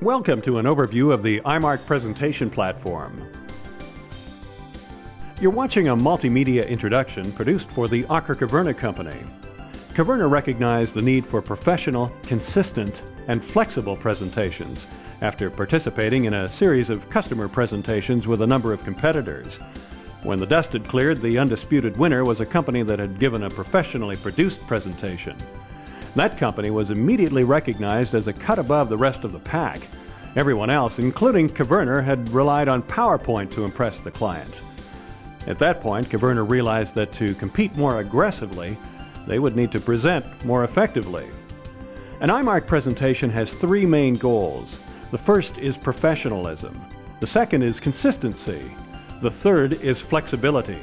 Welcome to an overview of the iMarc presentation platform. You're watching a multimedia introduction produced for the Acher-Caverna Company. Caverna recognized the need for professional, consistent, and flexible presentations after participating in a series of customer presentations with a number of competitors. When the dust had cleared, the undisputed winner was a company that had given a professionally produced presentation. That company was immediately recognized as a cut above the rest of the pack. Everyone else, including Caverna, had relied on PowerPoint to impress the client. At that point, Caverna realized that to compete more aggressively, they would need to present more effectively. An iMarc presentation has three main goals. The first is professionalism. The second is consistency. The third is flexibility.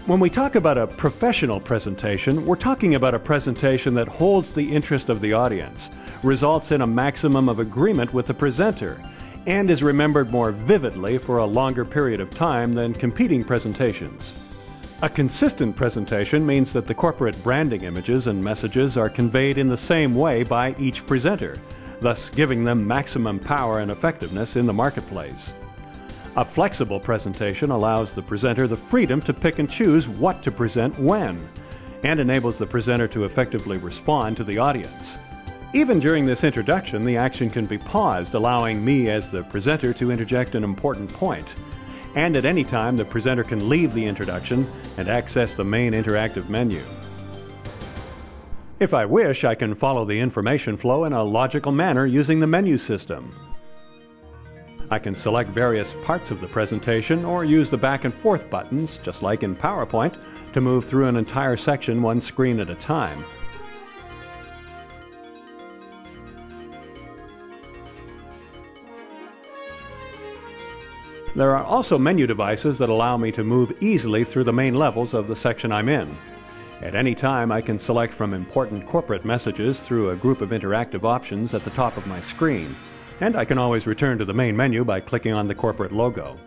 When we talk about a professional presentation, we're talking about a presentation that holds the interest of the audience, results in a maximum of agreement with the presenter, and is remembered more vividly for a longer period of time than competing presentations. A consistent presentation means that the corporate branding images and messages are conveyed in the same way by each presenter, thus giving them maximum power and effectiveness in the marketplace. A flexible presentation allows the presenter the freedom to pick and choose what to present when, and enables the presenter to effectively respond to the audience. Even during this introduction, the action can be paused, allowing me as the presenter to interject an important point. And at any time, the presenter can leave the introduction and access the main interactive menu. If I wish, I can follow the information flow in a logical manner using the menu system. I can select various parts of the presentation or use the back and forth buttons, just like in PowerPoint, to move through an entire section one screen at a time. There are also menu devices that allow me to move easily through the main levels of the section I'm in. At any time, I can select from important corporate messages through a group of interactive options at the top of my screen. And I can always return to the main menu by clicking on the corporate logo.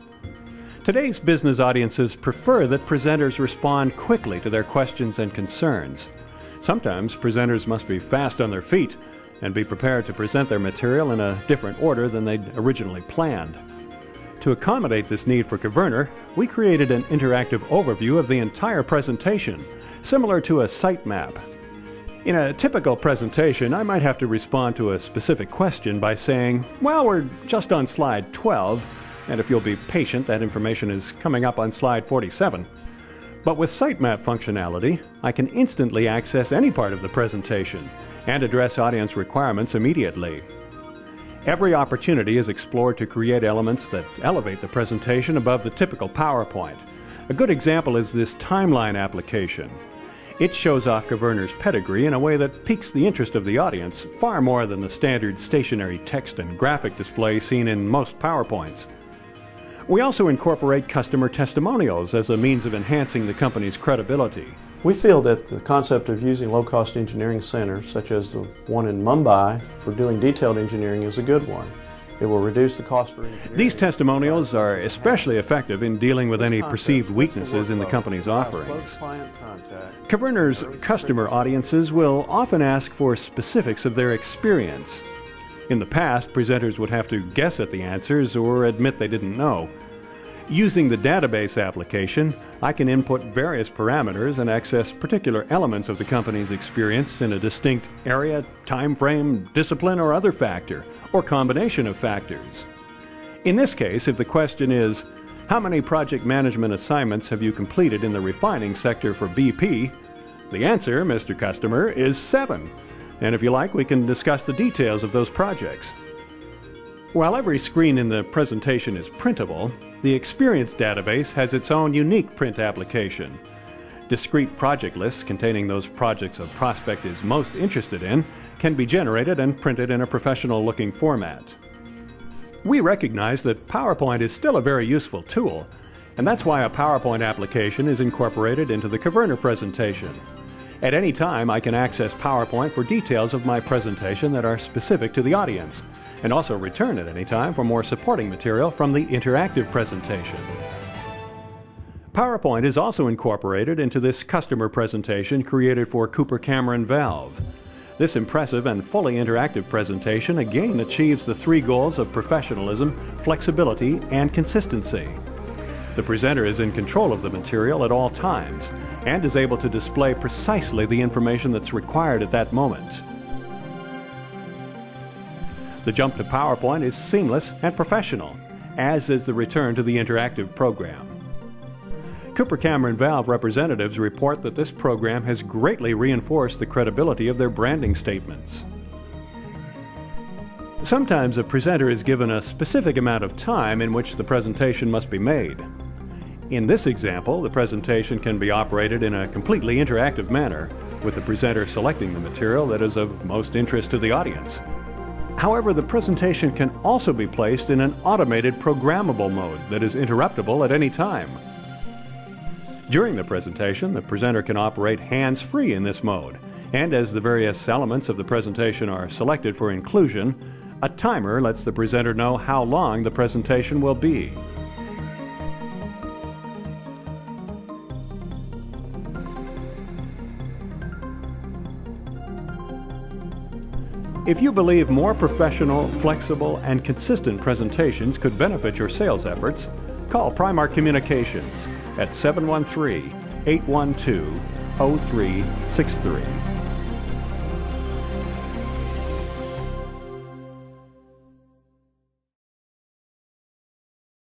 Today's business audiences prefer that presenters respond quickly to their questions and concerns. Sometimes presenters must be fast on their feet and be prepared to present their material in a different order than they'd originally planned. To accommodate this need for Caverna, we created an interactive overview of the entire presentation, similar to a sitemap. In a typical presentation, I might have to respond to a specific question by saying, well, we're just on slide 12, and if you'll be patient, that information is coming up on slide 47. But with sitemap functionality, I can instantly access any part of the presentation and address audience requirements immediately. Every opportunity is explored to create elements that elevate the presentation above the typical PowerPoint. A good example is this timeline application. It shows off Caverna's pedigree in a way that piques the interest of the audience far more than the standard stationary text and graphic display seen in most PowerPoints. We also incorporate customer testimonials as a means of enhancing the company's credibility. We feel that the concept of using low-cost engineering centers, such as the one in Mumbai, for doing detailed engineering is a good one. It will reduce the cost for engineering. These testimonials are especially effective in dealing with any perceived weaknesses in the company's offerings. Caverna's customer audiences will often ask for specifics of their experience. In the past, presenters would have to guess at the answers or admit they didn't know. Using the database application, I can input various parameters and access particular elements of the company's experience in a distinct area, time frame, discipline, or other factor, or combination of factors. In this case, if the question is, how many project management assignments have you completed in the refining sector for BP? The answer, Mr. Customer, is 7. And if you like, we can discuss the details of those projects. While every screen in the presentation is printable, the Experience database has its own unique print application. Discrete project lists containing those projects a prospect is most interested in can be generated and printed in a professional-looking format. We recognize that PowerPoint is still a very useful tool, and that's why a PowerPoint application is incorporated into the Caverna presentation. At any time, I can access PowerPoint for details of my presentation that are specific to the audience, and also return at any time for more supporting material from the interactive presentation. PowerPoint is also incorporated into this customer presentation created for Cooper Cameron Valve. This impressive and fully interactive presentation again achieves the three goals of professionalism, flexibility, and consistency. The presenter is in control of the material at all times and is able to display precisely the information that's required at that moment. The jump to PowerPoint is seamless and professional, as is the return to the interactive program. Cooper Cameron Valve representatives report that this program has greatly reinforced the credibility of their branding statements. Sometimes a presenter is given a specific amount of time in which the presentation must be made. In this example, the presentation can be operated in a completely interactive manner, with the presenter selecting the material that is of most interest to the audience. However, the presentation can also be placed in an automated programmable mode that is interruptible at any time. During the presentation, the presenter can operate hands-free in this mode, and as the various elements of the presentation are selected for inclusion, a timer lets the presenter know how long the presentation will be. If you believe more professional, flexible, and consistent presentations could benefit your sales efforts, call Primark Communications at 713-812-0363.